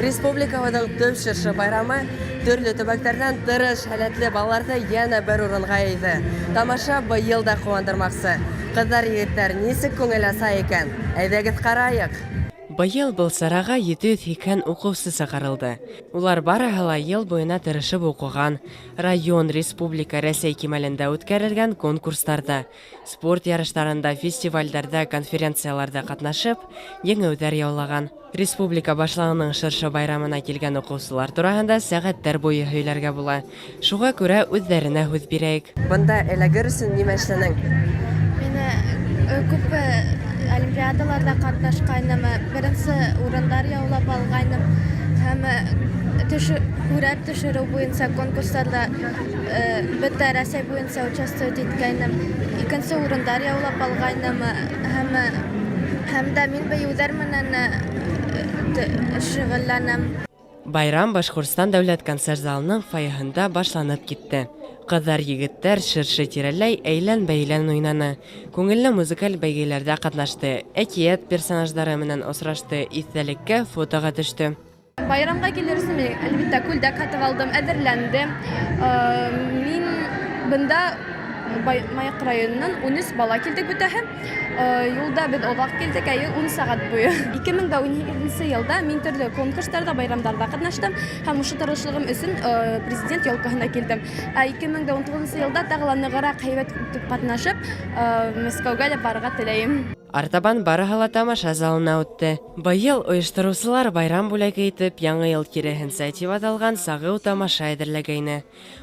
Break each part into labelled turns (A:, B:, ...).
A: Республикабыздың төп шыршы байрамы төрле төбәктәрдән тырыш һәләтле балаларны яна бер урынга йыйды. Тамаша быел да куандырмакчы. Кызлар, егетләр, ничек күңел аса икән? Әйдәгез караек.
B: Быел был сарага 700 укучысы чыгарылды. Улар барыһы ла ел буена тырышып укыган, район, республика, Рәсәй кимәлендә үткәрелгән конкурстарда, спорт ярышларында, фестивальдәрдә, конференцияларда катнашып, еңеүҙәр яулаган. Республика башлығының шыршы байрамына килгән укучылар тураһында сәгатьтәр буе һөйләргә була. Шуға күрә үҙҙәренә һүҙ бирәйек.
A: Бында эләгер өсөн нимә эшләнең?
C: Күп олимпиадаларда катнашкайным, беренче урындар яулап алгайным һәм һүрәт төшерү буенча конкурсларда бөтә Рәсәй буенча участвовать иткәйнем. Икенче урындар яулап алгайным һәм дә мин быелдар менән шөгыльләнәм.
B: Байрам Башҡортостан дәүләт концерт залының фойеһында башланып китте. Кызлар, егеттәр шыршы тирәләй әйлән-бәйлән уйнаны. Күңелле музыкаль бәйгеләрдә катнашты. Әкият персонаждары менән осрашты. Иҫтәлеккә фотога төштө.
C: Байрамга килер өсөн мин әлбиттә күлдәк һатып алдым, әҙерләндем. Мин бында Маяҡ районынан 13 бала килдек бөтәһе. Юлда беҙ оҙаҡ килдек, 10 сәғәт буйы. 2018 йылда мин төрлө конкурстарда, байрамдарда ҡатнаштым һәм ошо тырышлығым өсөн президент ялҡаһына килдем. 2019 йылда тағы ла нығыраҡ һәйбәт итеп ҡатнашып, Мәскәүгә лә барырға теләйем.
B: Артабан барыһы ла тамаша залына үтте. Быйыл ойоштороусылар байрам бүләге итеп Яңы йыл киреһенсә тип аталған сағыу тамаша әҙерләгәйне.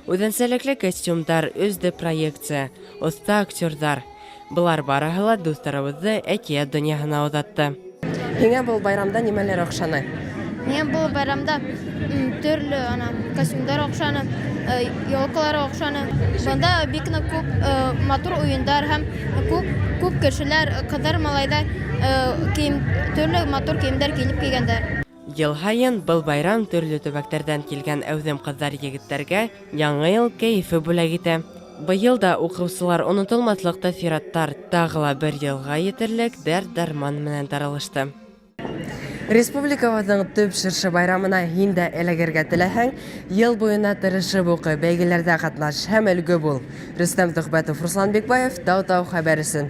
B: Үҙенсәлекле костюмдар, өҙҙө проекция, оҫта актерҙар. Былар барыһы ла дуҫтарыбыҙҙы әкиәт донъяһына оҙатты.
A: Һиңә был байрамда нимәләр оҡшаны?
C: Мин был байрамда төрлө костюмдар оҡшаны, елкалар оҡшаны. Бында бик күп матур уйындар һәм күп кешеләр, ҡыҙҙар, малайҙар төрлө матур кейемдәр килеп килгәндәр.
B: Йыл һайын был байрам төрлө төбәктәрҙән килгән әүҙем ҡыҙҙар, егеттәргә Яңы йыл кәйефе бүләк итә. Быйыл да уҡыусылар онотолмаҫлыҡ тәьҫораттар, тағы ла бер йылға етерлек дәрт-дарман менән таралышты.
A: Республикабыҙҙың төп шыршы байрамына һин дә эләгергә теләһәң, йыл буйына тырышып уҡы, бәйгеләрҙә ҡатнаш һәм өлгө бул. Рөстәм Төхбәтов, Руслан Бикбаев, Тау-Тау хәбәр өсөн.